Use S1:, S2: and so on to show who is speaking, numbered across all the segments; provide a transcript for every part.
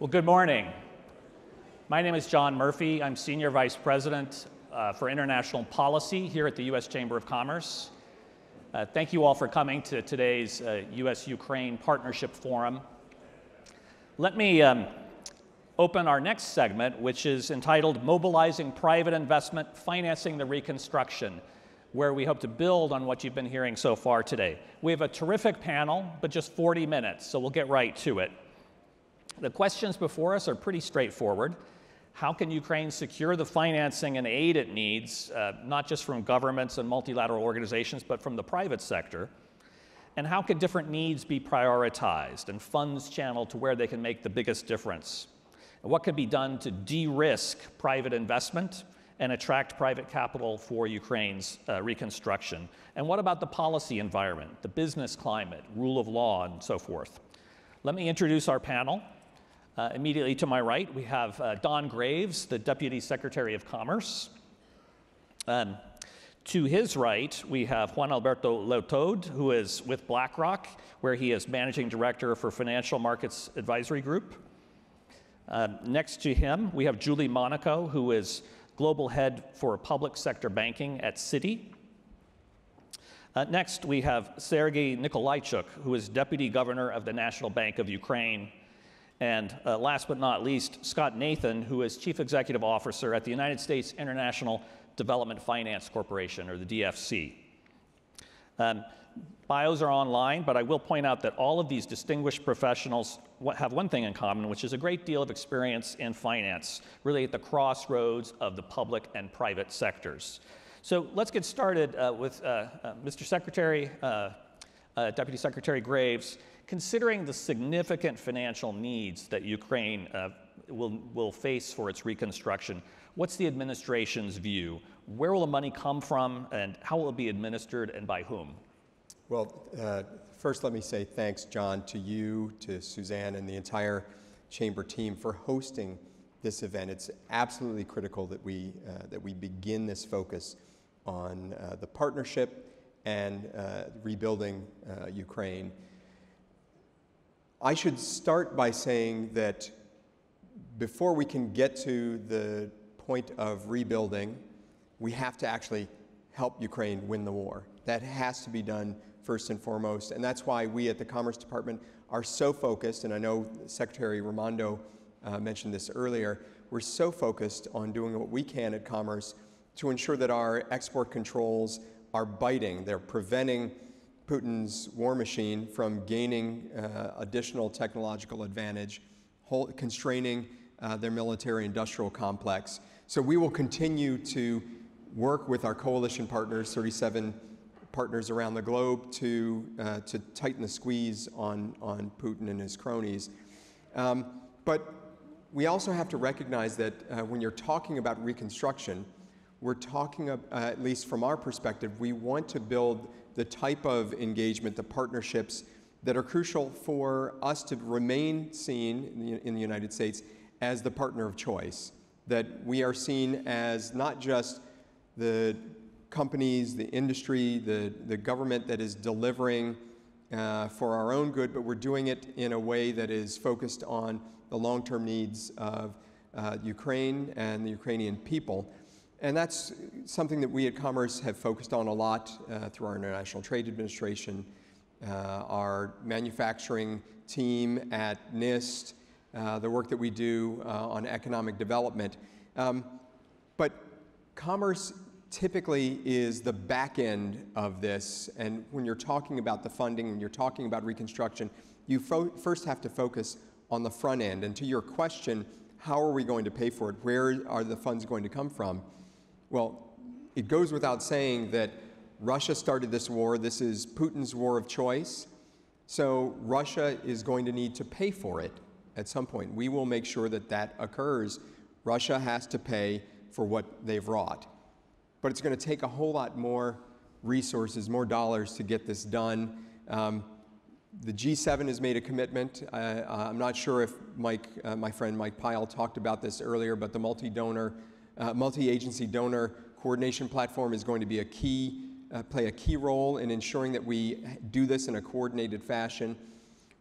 S1: Well, good morning. My name is John Murphy. I'm Senior Vice President for International Policy here at the U.S. Chamber of Commerce. Thank you all for coming to today's U.S.-Ukraine Partnership Forum. Let me open our next segment, which is entitled Mobilizing Private Investment, Financing the Reconstruction, where we hope to build on what you've been hearing so far today. We have a terrific panel, but just 40 minutes, so we'll get right to it. The questions before us are pretty straightforward. How can Ukraine secure the financing and aid it needs, not just from governments and multilateral organizations, but from the private sector? And how can different needs be prioritized and funds channeled to where they can make the biggest difference? And what can be done to de-risk private investment and attract private capital for Ukraine's reconstruction? And what about the policy environment, the business climate, rule of law, and so forth? Let me introduce our panel. Immediately to my right, we have Don Graves, the Deputy Secretary of Commerce. To his right, we have Juan Alberto Leutaud, who is with BlackRock, where he is Managing Director for Financial Markets Advisory Group. Next to him, we have Julie Monaco, who is Global Head for Public Sector Banking at Citi. Next, we have Sergei Nikolaichuk, who is Deputy Governor of the National Bank of Ukraine. And last but not least, Scott Nathan, who is Chief Executive Officer at the United States International Development Finance Corporation, or the DFC. Bios are online, but I will point out that all of these distinguished professionals have one thing in common, which is a great deal of experience in finance, really at the crossroads of the public and private sectors. So let's get started with Mr. Secretary, Deputy Secretary Graves. Considering the significant financial needs that Ukraine will face for its reconstruction, what's the administration's view? Where will the money come from, and how will it be administered, and by whom?
S2: Well, first let me say thanks, John, to you, to Suzanne, and the entire Chamber team for hosting this event. It's absolutely critical that we begin this focus on the partnership and rebuilding Ukraine. I should start by saying that before we can get to the point of rebuilding, we have to actually help Ukraine win the war. That has to be done first and foremost, and that's why we at the Commerce Department are so focused, and I know Secretary Raimondo mentioned this earlier, we're so focused on doing what we can at Commerce to ensure that our export controls are biting. They're preventing Putin's war machine from gaining additional technological advantage, constraining their military-industrial complex. So we will continue to work with our coalition partners, 37 partners around the globe, to tighten the squeeze on Putin and his cronies. But we also have to recognize that when you're talking about reconstruction, we're talking, at least from our perspective, we want to build the type of engagement, the partnerships that are crucial for us to remain seen in the United States as the partner of choice, that we are seen as not just the companies, the industry, the government that is delivering for our own good, but we're doing it in a way that is focused on the long-term needs of Ukraine and the Ukrainian people. And that's something that we at Commerce have focused on a lot through our International Trade Administration, our manufacturing team at NIST, the work that we do on economic development. But Commerce typically is the back end of this, and when you're talking about the funding, when you're talking about reconstruction, you first have to focus on the front end. And to your question, how are we going to pay for it? Where are the funds going to come from? Well, it goes without saying that Russia started this war. This is Putin's war of choice. So Russia is going to need to pay for it at some point. We will make sure that that occurs. Russia has to pay for what they've wrought. But it's going to take a whole lot more resources, more dollars to get this done. The G7 has made a commitment. I'm not sure if my friend Mike Pyle talked about this earlier, but the multi-agency donor coordination platform is going to be play a key role in ensuring that we do this in a coordinated fashion.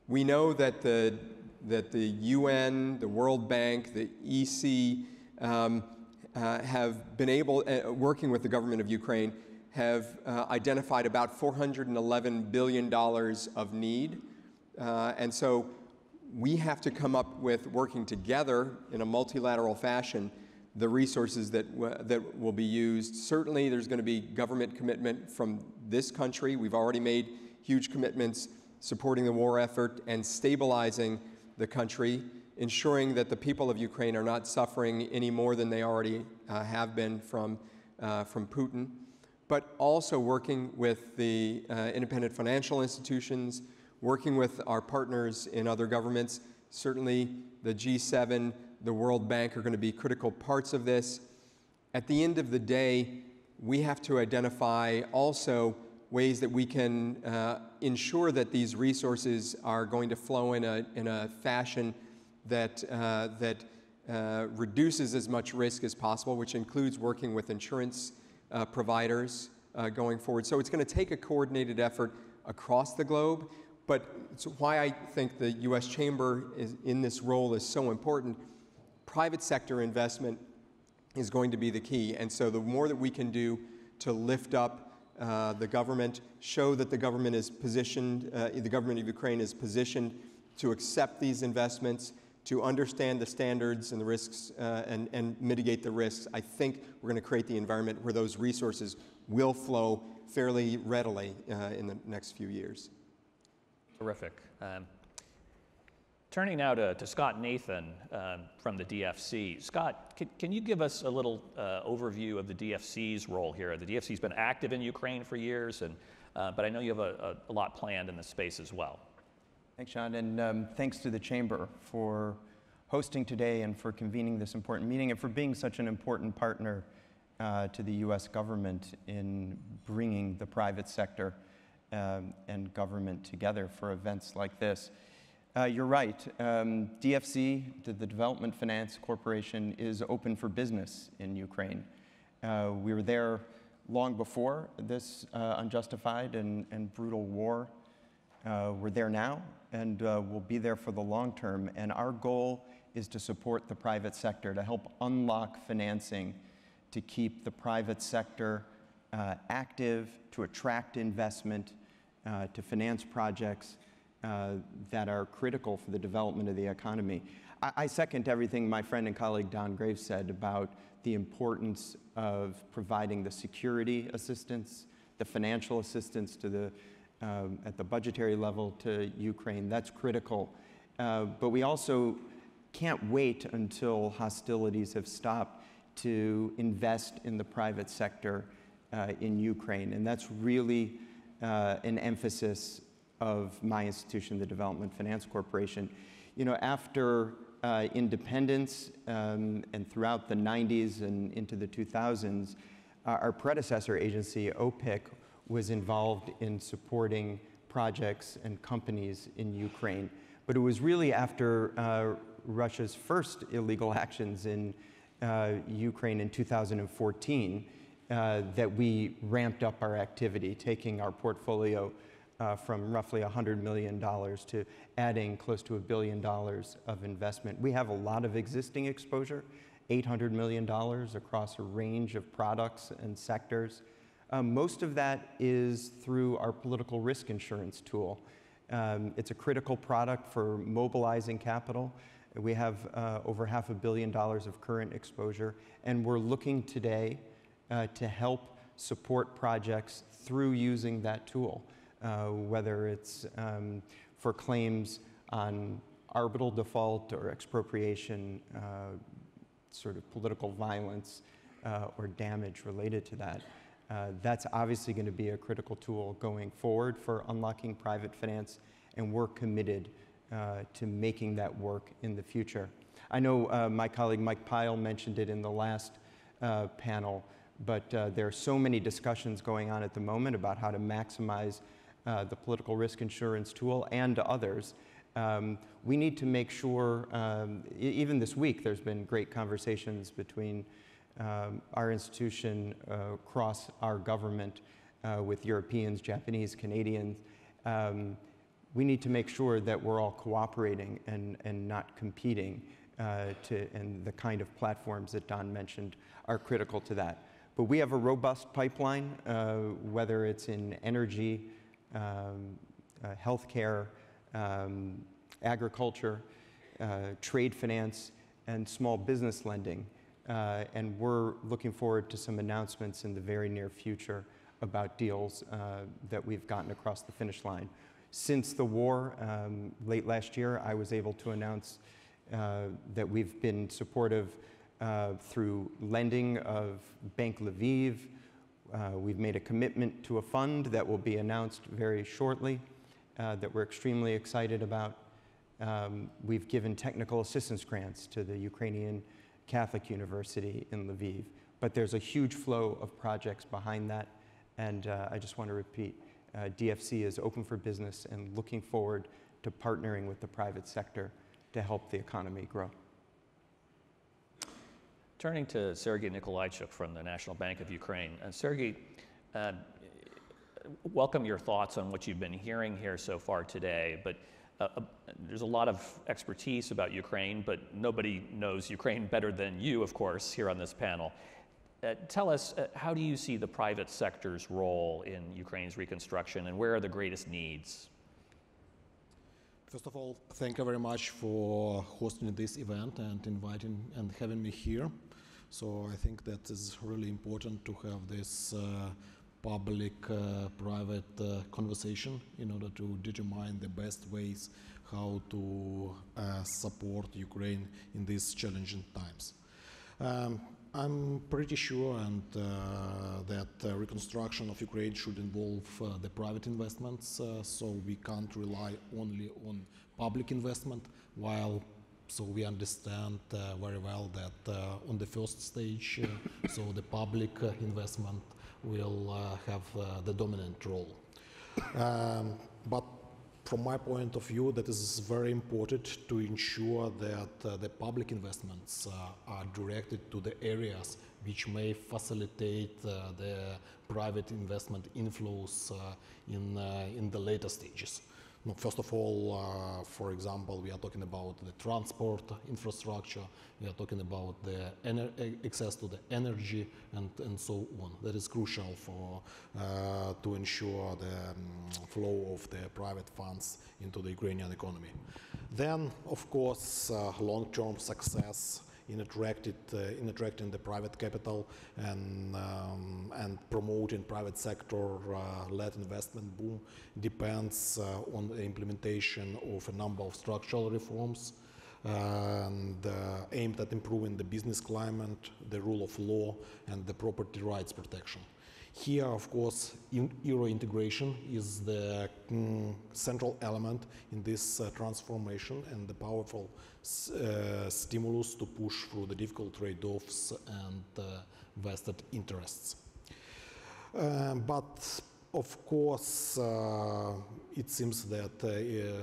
S2: We know that the that the UN, the World Bank, the EC have been able, working with the government of Ukraine, have identified about $411 billion of need. And so we have to come up with, working together in a multilateral fashion, the resources that will be used. Certainly there's going to be government commitment from this country. We've already made huge commitments supporting the war effort and stabilizing the country, ensuring that the people of Ukraine are not suffering any more than they already have been from Putin, but also working with the independent financial institutions, working with our partners in other governments. Certainly the G7, the World Bank are going to be critical parts of this. At the end of the day, we have to identify also ways that we can ensure that these resources are going to flow in a fashion that reduces as much risk as possible, which includes working with insurance providers going forward. So it's going to take a coordinated effort across the globe, but it's why I think the U.S. Chamber in this role is so important. Private sector investment is going to be the key, and so the more that we can do to lift up the government, show that the government is positioned, the government of Ukraine is positioned to accept these investments, to understand the standards and the risks and mitigate the risks, I think we're going to create the environment where those resources will flow fairly readily in the next few years.
S1: Terrific. Turning now to Scott Nathan from the DFC. Scott, can you give us a little overview of the DFC's role here? The DFC's been active in Ukraine for years, but I know you have a lot planned in this space as well.
S3: Thanks, John, and thanks to the Chamber for hosting today and for convening this important meeting and for being such an important partner to the U.S. government in bringing the private sector and government together for events like this. You're right. DFC, the Development Finance Corporation, is open for business in Ukraine. We were there long before this unjustified and brutal war. We're there now, and we'll be there for the long term. And our goal is to support the private sector, to help unlock financing, to keep the private sector active, to attract investment, to finance projects that are critical for the development of the economy. I second everything my friend and colleague Don Graves said about the importance of providing the security assistance, the financial assistance to the at the budgetary level to Ukraine. That's critical. But we also can't wait until hostilities have stopped to invest in the private sector in Ukraine. And that's really an emphasis of my institution, the Development Finance Corporation. You know, after independence and throughout the 90s and into the 2000s, our predecessor agency, OPIC, was involved in supporting projects and companies in Ukraine. But it was really after Russia's first illegal actions in Ukraine in 2014 that we ramped up our activity, taking our portfolio from roughly $100 million to adding close to $1 billion of investment. We have a lot of existing exposure, $800 million across a range of products and sectors. Most of that is through our political risk insurance tool. It's a critical product for mobilizing capital. We have over $500 million of current exposure, and we're looking today to help support projects through using that tool, whether it's for claims on arbitral default or expropriation, sort of political violence or damage related to that. That's obviously going to be a critical tool going forward for unlocking private finance, and we're committed to making that work in the future. I know my colleague Mike Pyle mentioned it in the last panel, but there are so many discussions going on at the moment about how to maximize the political risk insurance tool and others. We need to make sure, even this week, there's been great conversations between our institution across our government with Europeans, Japanese, Canadians, we need to make sure that we're all cooperating and not competing, and the kind of platforms that Don mentioned are critical to that. But we have a robust pipeline, whether it's in energy, healthcare, agriculture, trade finance, and small business lending. And we're looking forward to some announcements in the very near future about deals that we've gotten across the finish line. Since the war, late last year, I was able to announce that we've been supportive through lending of Bank Lviv. We've made a commitment to a fund that will be announced very shortly that we're extremely excited about. We've given technical assistance grants to the Ukrainian Catholic University in Lviv. But there's a huge flow of projects behind that. And I just want to repeat, DFC is open for business and looking forward to partnering with the private sector to help the economy grow.
S1: Turning to Sergei Nikolaichuk from the National Bank of Ukraine. Sergei, welcome your thoughts on what you've been hearing here so far today. But there's a lot of expertise about Ukraine, but nobody knows Ukraine better than you, of course, here on this panel. Tell us, how do you see the private sector's role in Ukraine's reconstruction, and where are the greatest needs?
S4: First of all, thank you very much for hosting this event and inviting and having me here. So I think that is really important to have this public-private conversation in order to determine the best ways how to support Ukraine in these challenging times. I'm pretty sure that reconstruction of Ukraine should involve the private investments, so we can't rely only on public investment, so we understand very well that on the first stage, so the public investment will have the dominant role. But from my point of view, that is very important to ensure that the public investments are directed to the areas which may facilitate the private investment inflows in the later stages. Now, first of all, for example, we are talking about the transport infrastructure, we are talking about the access to the energy and so on. That is crucial for to ensure the flow of the private funds into the Ukrainian economy. Then, of course, long-term success in attracting the private capital and promoting private sector-led investment boom depends on the implementation of a number of structural reforms and aimed at improving the business climate, the rule of law, and the property rights protection. Here, of course, euro integration is the central element in this transformation and the powerful stimulus to push through the difficult trade-offs and vested interests. But of course, it seems that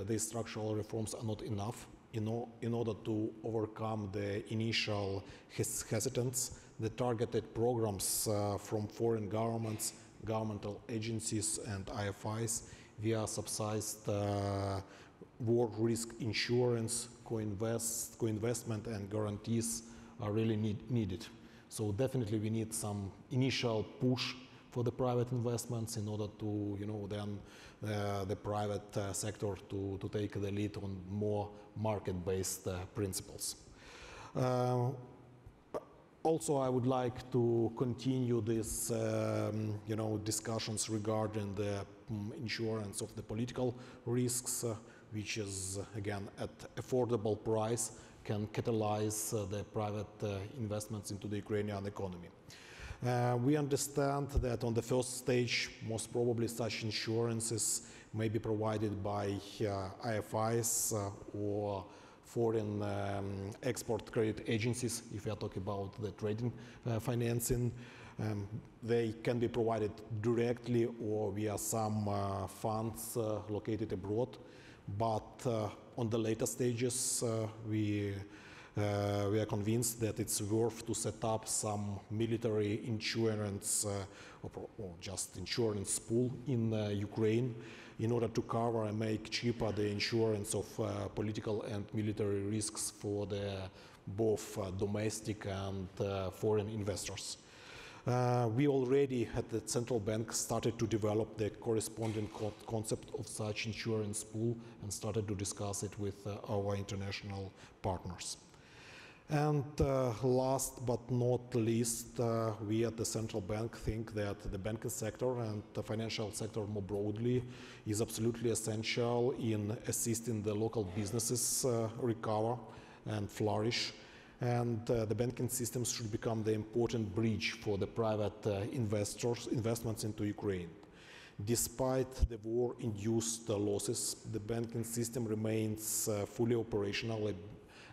S4: these structural reforms are not enough in order to overcome the initial hesitance. The targeted programs from foreign governments, governmental agencies, and IFIs via subsidized war risk insurance, co-investment, and guarantees are really needed. So definitely we need some initial push for the private investments in order to, then the private sector to take the lead on more market-based principles. Also, I would like to continue this, discussions regarding the insurance of the political risks, which is, again, at affordable price, can catalyze the private investments into the Ukrainian economy. We understand that on the first stage, most probably such insurances may be provided by IFIs or foreign export credit agencies, if we are talking about the trading financing. They can be provided directly or via some funds located abroad. But on the later stages, we We are convinced that it's worth to set up some military insurance or just insurance pool in Ukraine in order to cover and make cheaper the insurance of political and military risks for the both domestic and foreign investors. We already at the central bank started to develop the corresponding concept of such insurance pool and started to discuss it with our international partners. And last but not least, we at the central bank think that the banking sector and the financial sector more broadly is absolutely essential in assisting the local businesses recover and flourish. And the banking systems should become the important bridge for the private investments into Ukraine. Despite the war-induced losses, the banking system remains fully operational,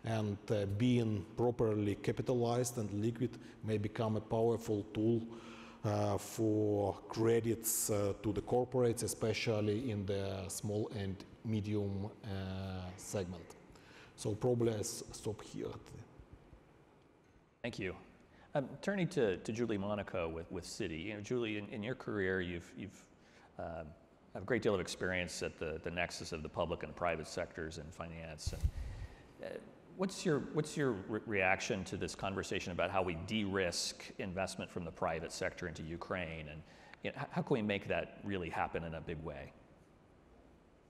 S4: and being properly capitalized and liquid may become a powerful tool for credits to the corporates, especially in the small and medium segment. So probably I stop here.
S1: Thank you. Turning to Julie Monaco with Citi. You know, Julie, in your career, you've have a great deal of experience at the nexus of the public and private sectors in finance. And, what's your reaction to this conversation about how we de-risk investment from the private sector into Ukraine, and you know, how can we make that really happen in a big way?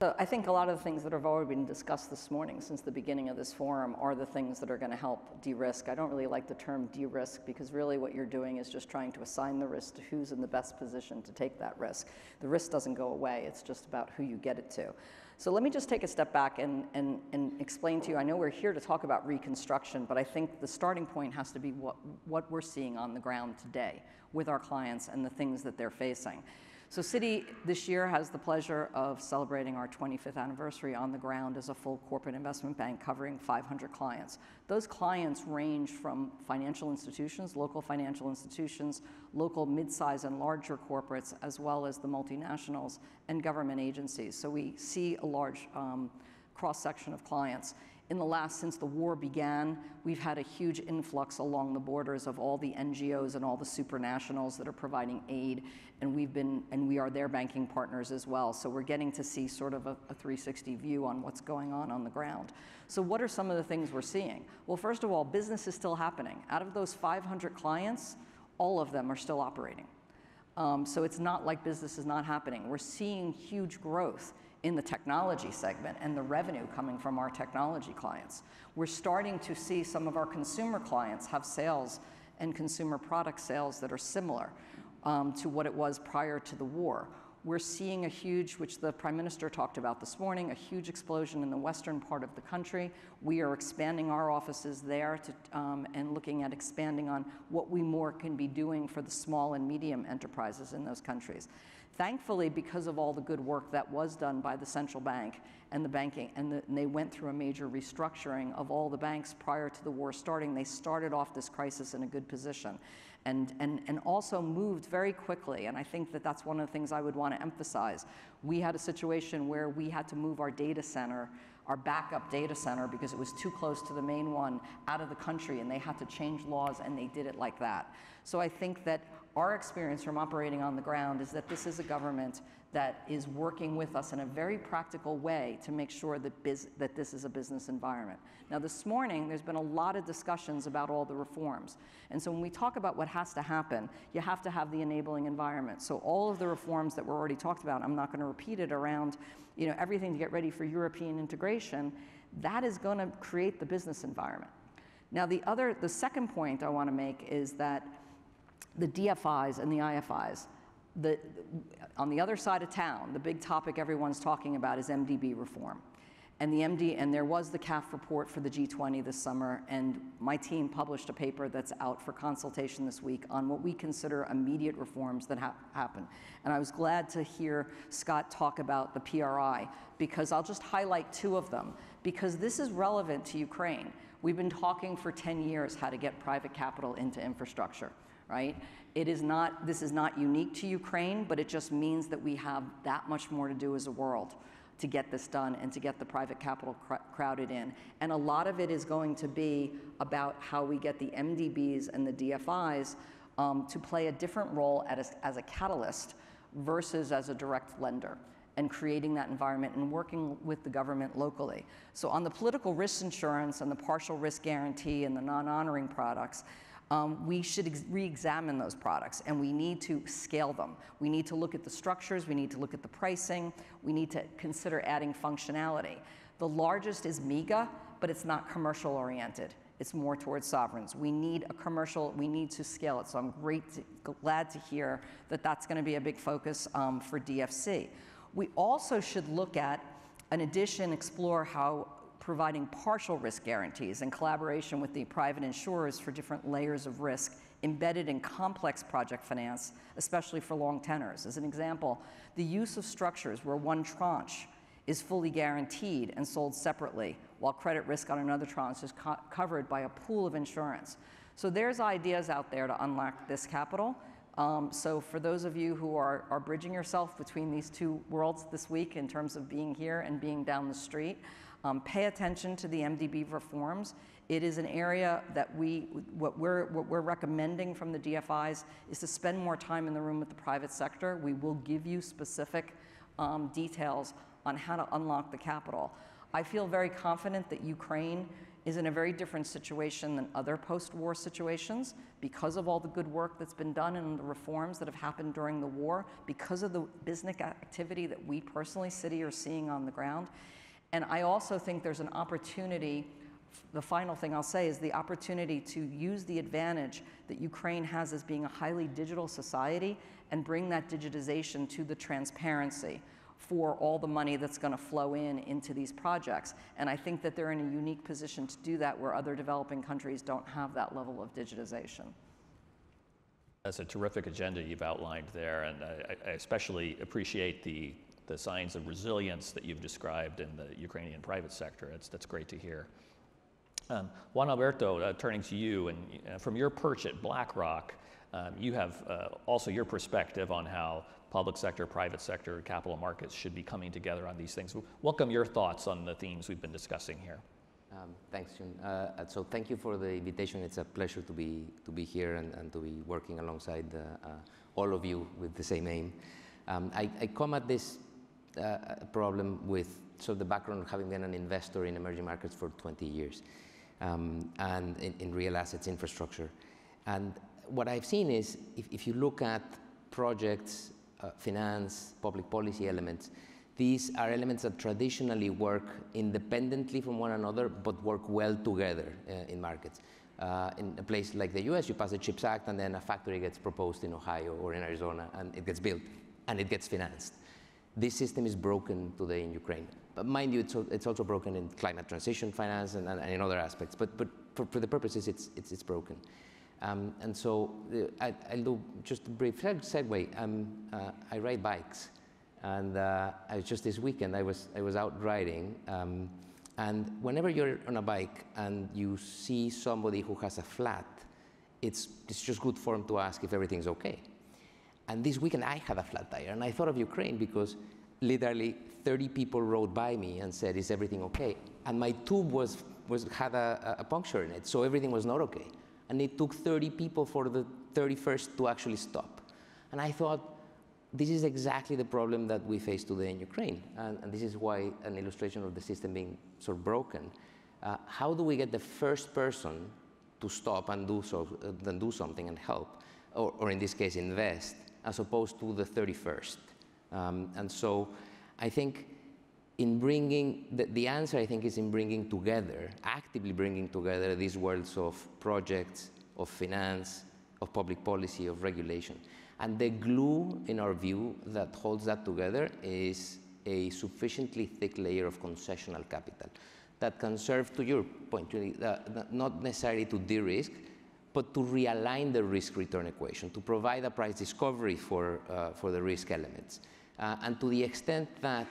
S5: So I think a lot of the things that have already been discussed this morning since the beginning of this forum are the things that are going to help de-risk. I don't really like the term de-risk because really what you're doing is just trying to assign the risk to who's in the best position to take that risk. The risk doesn't go away, it's just about who you get it to. So let me just take a step back and explain to you, I know we're here to talk about Reconstruction, but I think the starting point has to be what we're seeing on the ground today with our clients and the things that they're facing. So Citi this year has the pleasure of celebrating our 25th anniversary on the ground as a full corporate investment bank covering 500 clients. Those clients range from financial institutions, local financial institutions, local mid-size and larger corporates, as well as the multinationals and government agencies. So we see a large cross-section of clients. Since the war began, we've had a huge influx along the borders of all the NGOs and all the supranationals that are providing aid, and we are their banking partners as well. So we're getting to see sort of a 360 view on what's going on the ground. So what are some of the things we're seeing? Well, first of all, business is still happening. Out of those 500 clients, all of them are still operating. So it's not like business is not happening. We're seeing huge growth in the technology segment and the revenue coming from our technology clients. We're starting to see some of our consumer clients have sales and consumer product sales that are similar to what it was prior to the war. We're seeing a huge, which the Prime Minister talked about this morning, a huge explosion in the western part of the country. We are expanding our offices there and looking at expanding on what we more can be doing for the small and medium enterprises in those countries. Thankfully, because of all the good work that was done by the central bank and the banking, and they went through a major restructuring of all the banks prior to the war starting, they started off this crisis in a good position and also moved very quickly. And I think that that's one of the things I would want to emphasize. We had a situation where we had to move our data center, our backup data center, because it was too close to the main one, out of the country, and they had to change laws, and they did it like that. So I think that our experience from operating on the ground is that this is a government that is working with us in a very practical way to make sure that this is a business environment. Now this morning, there's been a lot of discussions about all the reforms. And so when we talk about what has to happen, you have to have the enabling environment. So all of the reforms that were already talked about, I'm not going to repeat it, around everything to get ready for European integration, that is going to create the business environment. Now the second point I want to make is that the DFIs and the IFIs, on the other side of town, the big topic everyone's talking about is MDB reform. And there was the CAF report for the G20 this summer, and my team published a paper that's out for consultation this week on what we consider immediate reforms that happen. And I was glad to hear Scott talk about the PRI, because I'll just highlight two of them, because this is relevant to Ukraine. We've been talking for 10 years how to get private capital into infrastructure, right? This is not unique to Ukraine, but it just means that we have that much more to do as a world. to get this done and to get the private capital crowded in. And a lot of it is going to be about how we get the MDBs and the DFIs to play a different role as a catalyst versus as a direct lender, and creating that environment and working with the government locally. So on the political risk insurance and the partial risk guarantee and the non-honoring products, we should re-examine those products, and we need to scale them. We need to look at the structures, we need to look at the pricing, we need to consider adding functionality. The largest is MEGA, but it's not commercial oriented. It's more towards sovereigns. We need a commercial, we need to scale it. So I'm glad to hear that that's gonna be a big focus for DFC. We also should look at, in addition, explore how providing partial risk guarantees in collaboration with the private insurers for different layers of risk embedded in complex project finance, especially for long tenors. As an example, the use of structures where one tranche is fully guaranteed and sold separately, while credit risk on another tranche is covered by a pool of insurance. So there's ideas out there to unlock this capital. So for those of you who are bridging yourself between these two worlds this week in terms of being here and being down the street, pay attention to the MDB reforms. It is an area that what we're recommending from the DFIs is to spend more time in the room with the private sector. We will give you specific details on how to unlock the capital. I feel very confident that Ukraine is in a very different situation than other post-war situations because of all the good work that's been done and the reforms that have happened during the war, because of the business activity that we personally, Citi, are seeing on the ground. And I also think there's an opportunity, the final thing I'll say is the opportunity to use the advantage that Ukraine has as being a highly digital society and bring that digitization to the transparency for all the money that's going to flow into these projects. And I think that they're in a unique position to do that where other developing countries don't have that level of digitization.
S1: That's a terrific agenda you've outlined there, and I especially appreciate the signs of resilience that you've described in the Ukrainian private sector. That's great to hear. Juan Alberto, turning to you, and from your perch at BlackRock, you have also your perspective on how public sector, private sector, capital markets should be coming together on these things. Welcome your thoughts on the themes we've been discussing here.
S6: Thanks, Jim. So thank you for the invitation. It's a pleasure to be here and to be working alongside all of you with the same aim. I come at this problem with sort of the background of having been an investor in emerging markets for 20 years and in real assets infrastructure. And what I've seen is if you look at projects, finance, public policy elements, these are elements that traditionally work independently from one another but work well together in markets. In a place like the US, you pass the CHIPS Act and then a factory gets proposed in Ohio or in Arizona and it gets built and it gets financed. This system is broken today in Ukraine. But mind you, it's also broken in climate transition finance and in other aspects. But for the purposes, it's broken. And so I'll do just a brief segue. I ride bikes. And just this weekend, I was out riding. And whenever you're on a bike and you see somebody who has a flat, it's just good form to ask if everything's okay. And this weekend, I had a flat tire, and I thought of Ukraine because literally 30 people rode by me and said, "Is everything okay?" And my tube had a puncture in it, so everything was not okay. And it took 30 people for the 31st to actually stop. And I thought, this is exactly the problem that we face today in Ukraine, and this is why an illustration of the system being sort of broken. How do we get the first person to stop and do something and help, or in this case, invest, as opposed to the 31st? And so I think in bringing, the answer I think is in bringing together, actively bringing together these worlds of projects, of finance, of public policy, of regulation. And the glue, in our view, that holds that together is a sufficiently thick layer of concessional capital that can serve, to your point, not necessarily to de-risk, but to realign the risk-return equation, to provide a price discovery for the risk elements. And to the extent that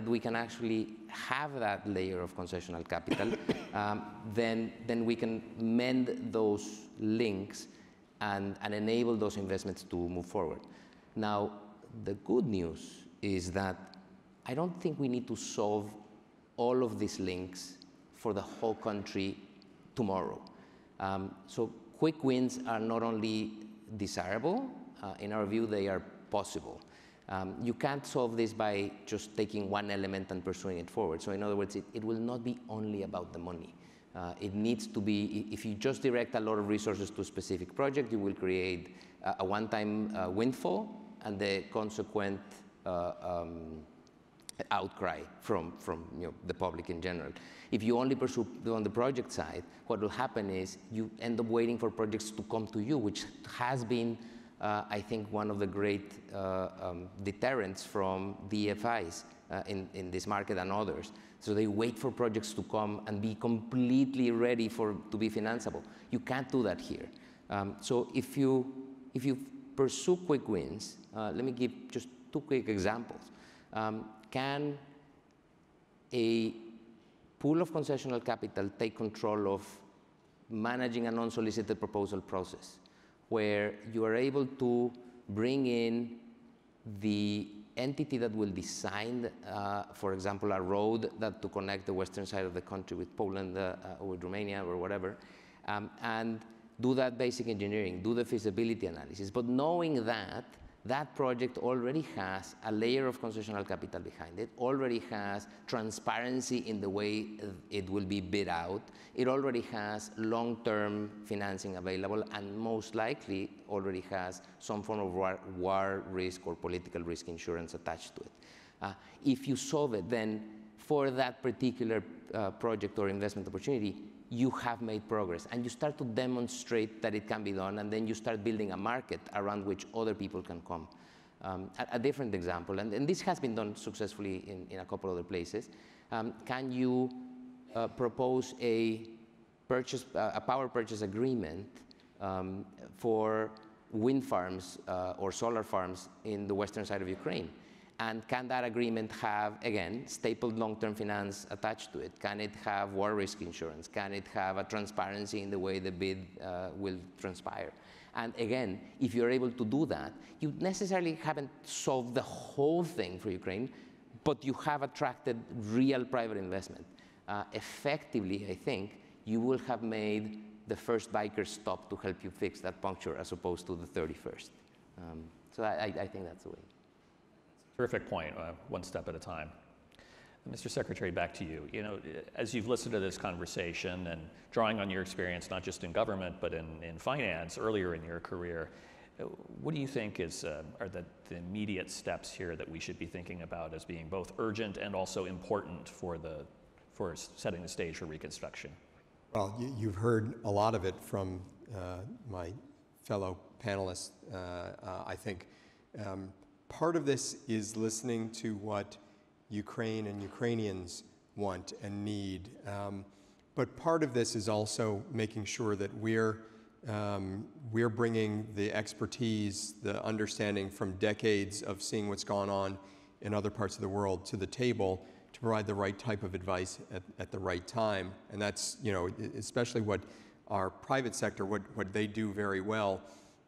S6: we can actually have that layer of concessional capital, then we can mend those links and enable those investments to move forward. Now, the good news is that I don't think we need to solve all of these links for the whole country tomorrow. So quick wins are not only desirable, in our view, they are possible. You can't solve this by just taking one element and pursuing it forward. So in other words, it will not be only about the money. It needs to be, if you just direct a lot of resources to a specific project, you will create a one-time windfall and the consequent outcry from the public in general. If you only pursue on the project side, what will happen is you end up waiting for projects to come to you, which has been, I think, one of the great deterrents from DFIs in this market and others. So they wait for projects to come and be completely ready to be financeable. You can't do that here. So if you pursue quick wins, let me give just two quick examples. Can a pool of concessional capital take control of managing an unsolicited proposal process, where you are able to bring in the entity that will design, for example, a road to connect the western side of the country with Poland or with Romania or whatever, and do that basic engineering, do the feasibility analysis, but knowing that that project already has a layer of concessional capital behind it, already has transparency in the way it will be bid out, it already has long-term financing available, and most likely already has some form of war risk or political risk insurance attached to it. If you solve it, then for that particular project or investment opportunity, you have made progress, and you start to demonstrate that it can be done, and then you start building a market around which other people can come. A different example, and this has been done successfully in a couple other places, can you propose a power purchase agreement for wind farms or solar farms in the western side of Ukraine? And can that agreement have, again, stapled long-term finance attached to it? Can it have war risk insurance? Can it have a transparency in the way the bid will transpire? And again, if you're able to do that, you necessarily haven't solved the whole thing for Ukraine, but you have attracted real private investment. Effectively, I think, you will have made the first biker stop to help you fix that puncture as opposed to the 31st. So I think that's the way.
S1: Terrific point, one step at a time. Mr. Secretary, back to you. You know, as you've listened to this conversation and drawing on your experience, not just in government, but in finance earlier in your career, what do you think are the immediate steps here that we should be thinking about as being both urgent and also important for setting the stage for Reconstruction?
S2: Well, you've heard a lot of it from my fellow panelists, I think. Part of this is listening to what Ukraine and Ukrainians want and need. But part of this is also making sure that we're bringing the expertise, the understanding from decades of seeing what's gone on in other parts of the world to the table to provide the right type of advice at the right time. And that's, you know, especially what our private sector, what they do very well.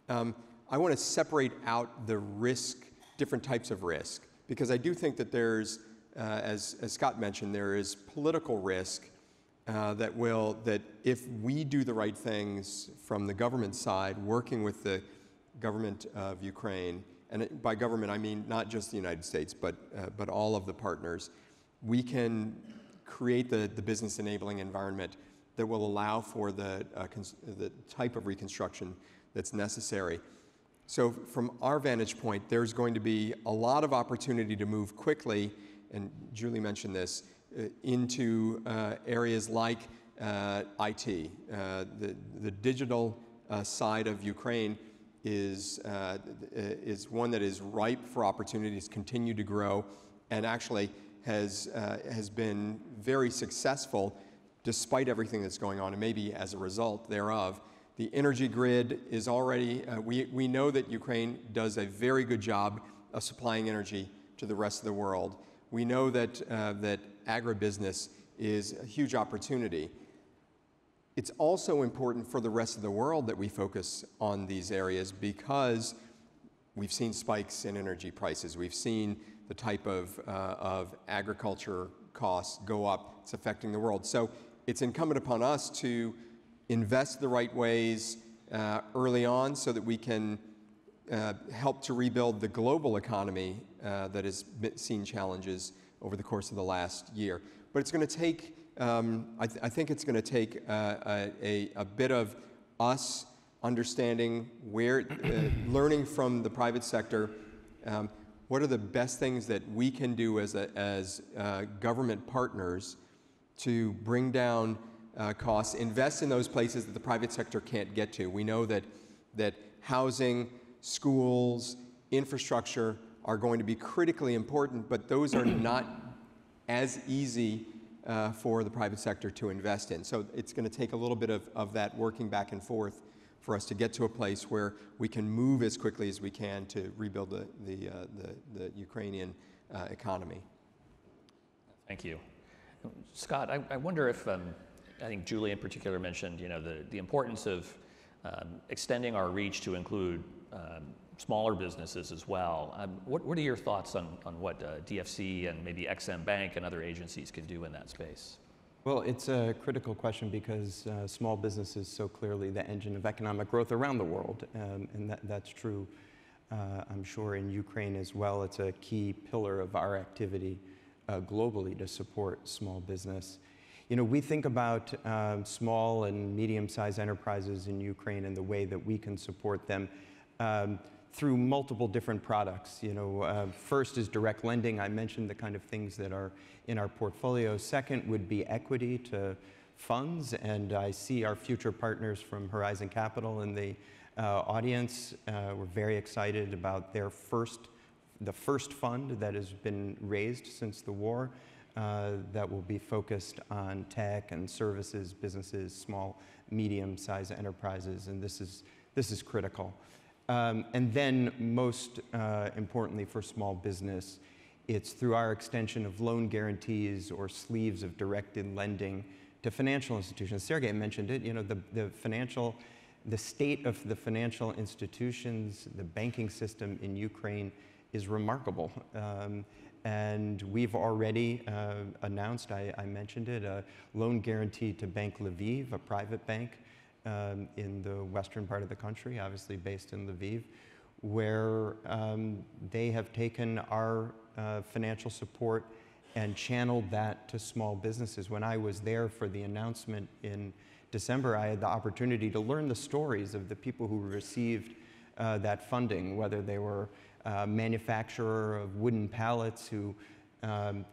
S2: I want to separate out the risk, different types of risk, because I do think that there's, as Scott mentioned, there is political risk that if we do the right things from the government side, working with the government of Ukraine, and by government I mean not just the United States, but all of the partners, we can create the business enabling environment that will allow for the type of reconstruction that's necessary. So from our vantage point, there's going to be a lot of opportunity to move quickly, and Julie mentioned this, into areas like IT. The digital side of Ukraine is one that is ripe for opportunities, continue to grow, and actually has been very successful despite everything that's going on, and maybe as a result thereof. The energy grid is already, we know that Ukraine does a very good job of supplying energy to the rest of the world. We know that, that agribusiness is a huge opportunity. It's also important for the rest of the world that we focus on these areas because we've seen spikes in energy prices. We've seen the type of agriculture costs go up, it's affecting the world. So it's incumbent upon us to invest the right ways early on so that we can help to rebuild the global economy that has seen challenges over the course of the last year. But it's going to take, I think it's going to take a bit of us understanding where, learning from the private sector, what are the best things that we can do as government partners to bring down costs, invest in those places that the private sector can't get to. We know that housing, schools, infrastructure are going to be critically important, but those are not as easy for the private sector to invest in. So it's going to take a little bit of that working back and forth for us to get to a place where we can move as quickly as we can to rebuild the Ukrainian economy.
S1: Thank you. Scott, I wonder if, I think Julie in particular mentioned, the importance of extending our reach to include smaller businesses as well. What are your thoughts on what DFC and maybe XM Bank and other agencies can do in that space?
S3: Well, it's a critical question because small business is so clearly the engine of economic growth around the world, and that's true, I'm sure, in Ukraine as well. It's a key pillar of our activity globally to support small business. We think about small and medium-sized enterprises in Ukraine and the way that we can support them through multiple different products. First is direct lending. I mentioned the kind of things that are in our portfolio. Second would be equity to funds, and I see our future partners from Horizon Capital in the audience. We're very excited about the first fund that has been raised since the war that will be focused on tech and services, businesses, small, medium-sized enterprises, and this is critical. And then most importantly for small business, it's through our extension of loan guarantees or sleeves of directed lending to financial institutions. Sergey mentioned it, the state of the financial institutions, the banking system in Ukraine is remarkable. And we've already announced, I mentioned it, a loan guarantee to Bank Lviv, a private bank in the western part of the country, obviously based in Lviv, where they have taken our financial support and channeled that to small businesses. When I was there for the announcement in December, I had the opportunity to learn the stories of the people who received that funding, whether they were a manufacturer of wooden pallets who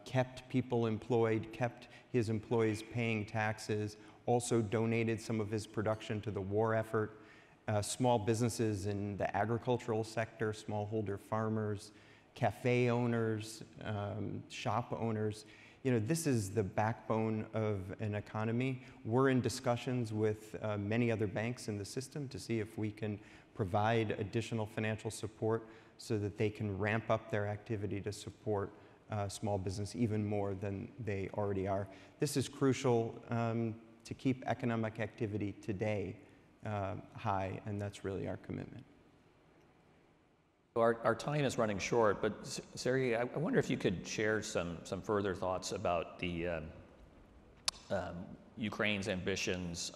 S3: kept people employed, kept his employees paying taxes, also donated some of his production to the war effort, small businesses in the agricultural sector, smallholder farmers, cafe owners, shop owners. This is the backbone of an economy. We're in discussions with many other banks in the system to see if we can provide additional financial support so that they can ramp up their activity to support small business even more than they already are. This is crucial to keep economic activity today high, and that's really our commitment.
S1: Our time is running short, but Sergey, I wonder if you could share some further thoughts about the Ukraine's ambitions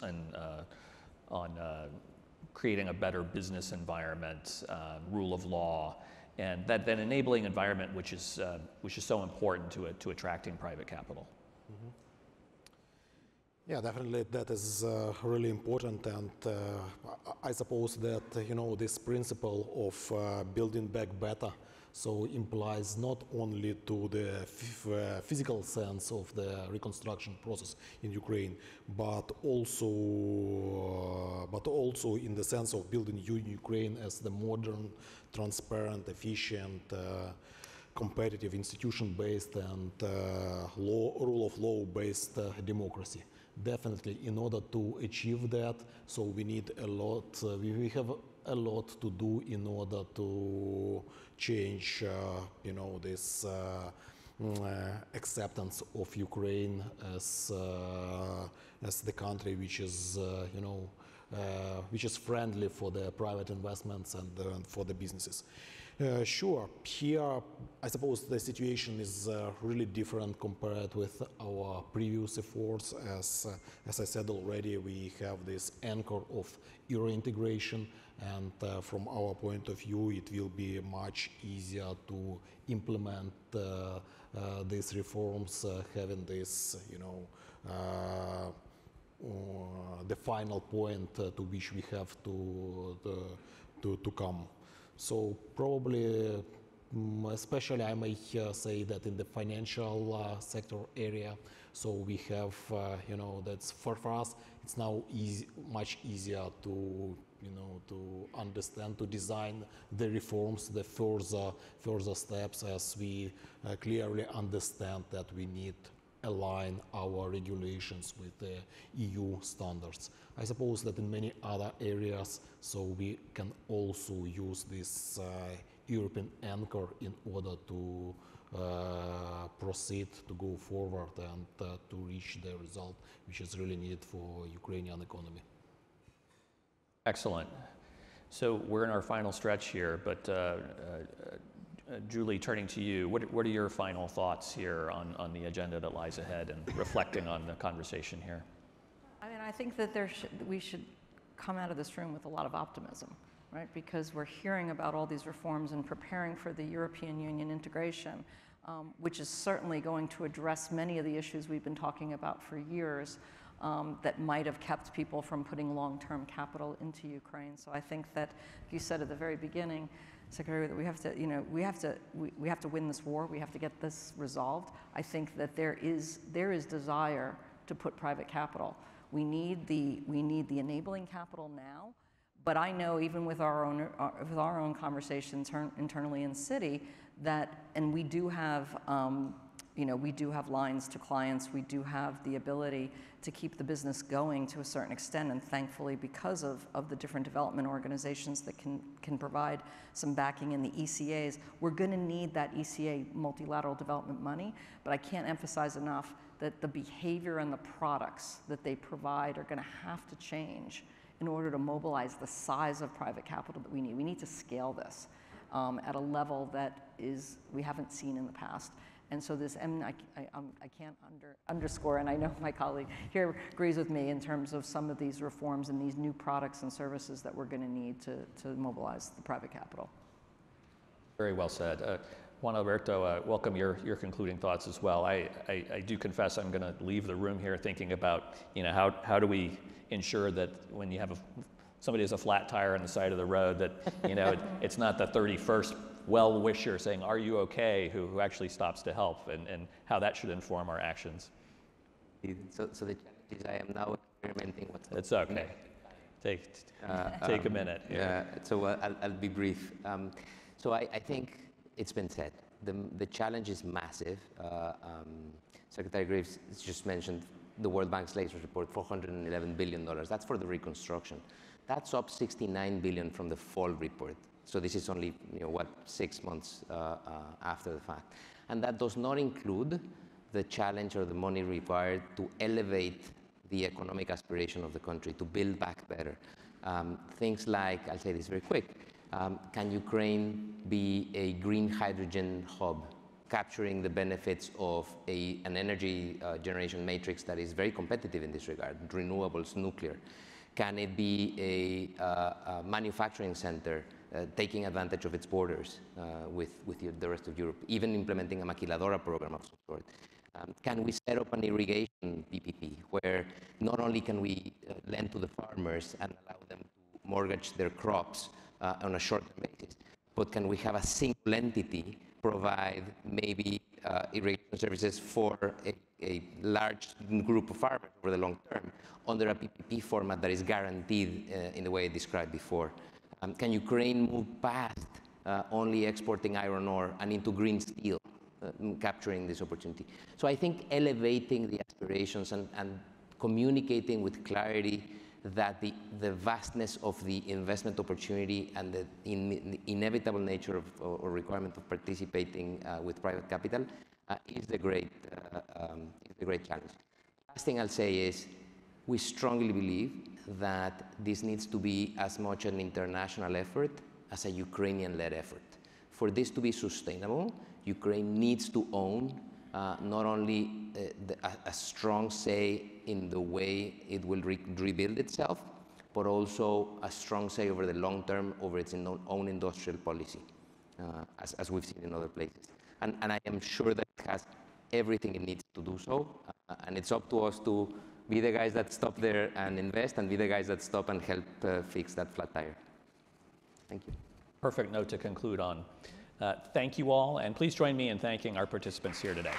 S1: on creating a better business environment, rule of law, and that enabling environment which is so important to attracting private capital.
S4: Mm-hmm. Yeah, definitely that is really important, and I suppose that this principle of building back better so implies not only to the physical sense of the reconstruction process in Ukraine, but also in the sense of building Ukraine as the modern, transparent, efficient, competitive, institution-based and rule of law-based democracy. Definitely, in order to achieve that, so we need a lot, we have a lot to do in order to change, this acceptance of Ukraine as the country which is, which is friendly for the private investments and for the businesses. Sure. Here, I suppose the situation is really different compared with our previous efforts. As I said already, we have this anchor of euro integration, and from our point of view, it will be much easier to implement these reforms, having this, the final point to which we have to come. So probably, especially I may say that in the financial sector area, so we have, that's for us, it's now much easier to, to understand, to design the reforms, the further steps, as we clearly understand that we need align our regulations with the EU standards. I suppose that in many other areas, so we can also use this European anchor in order to proceed, to go forward, and to reach the result which is really needed for Ukrainian economy.
S1: Excellent. So we're in our final stretch here, but Julie, turning to you, what are your final thoughts here on the agenda that lies ahead and reflecting on the conversation here?
S5: I mean, I think that we should come out of this room with a lot of optimism, right? Because we're hearing about all these reforms and preparing for the European Union integration, which is certainly going to address many of the issues we've been talking about for years that might have kept people from putting long-term capital into Ukraine. So I think that, you said at the very beginning, Secretary, that we have to win this war. We have to get this resolved. I think that there is desire to put private capital. We need the enabling capital now. But I know, even with our own conversations internally in Citi, that, and we do have lines to clients. We do have the ability to keep the business going to a certain extent, and thankfully, because of the different development organizations that can provide some backing in the ECAs, we're going to need that ECA multilateral development money. But I can't emphasize enough that the behavior and the products that they provide are going to have to change in order to mobilize the size of private capital that we need. We need to scale this at a level that we haven't seen in the past. And so this, and I can't underscore, and I know my colleague here agrees with me in terms of some of these reforms and these new products and services that we're going to need to mobilize the private capital. Very well said. Juan Alberto, welcome your concluding thoughts as well. I do confess I'm going to leave the room here thinking about, how do we ensure that when you have somebody has a flat tire on the side of the road, that it's not the 31st well-wisher saying, "Are you okay?" who actually stops to help, and how that should inform our actions.
S6: So the challenge is I am now experimenting what's
S1: It's okay. Take a minute.
S6: So I'll be brief. So I think it's been said. The challenge is massive. Secretary Graves just mentioned the World Bank's latest report, $411 billion. That's for the reconstruction. That's up $69 billion from the fall report. So this is only 6 months after the fact. And that does not include the challenge or the money required to elevate the economic aspiration of the country, to build back better. Things like, I'll say this very quick, can Ukraine be a green hydrogen hub, capturing the benefits of an energy generation matrix that is very competitive in this regard, renewables, nuclear? Can it be a manufacturing center taking advantage of its borders with the rest of Europe, even implementing a maquiladora program of some sort? Can we set up an irrigation PPP where not only can we lend to the farmers and allow them to mortgage their crops on a short-term basis, but can we have a single entity provide maybe irrigation services for a large group of farmers over the long term under a PPP format that is guaranteed in the way I described before? Can Ukraine move past only exporting iron ore and into green steel, capturing this opportunity? So I think elevating the aspirations and communicating with clarity that the vastness of the investment opportunity and the inevitable nature of, or requirement of participating with private capital is the great challenge. Last thing I'll say is we strongly believe that this needs to be as much an international effort as a Ukrainian-led effort. for this to be sustainable, Ukraine needs to own not only a strong say in the way it will rebuild itself, but also a strong say over the long term over its own industrial policy, as we've seen in other places. And I am sure that it has everything it needs to do so, and it's up to us to be the guys that stop there and invest, and be the guys that stop and help fix that flat tire. Thank you.
S1: Perfect note to conclude on. Thank you all, and please join me in thanking our participants here today.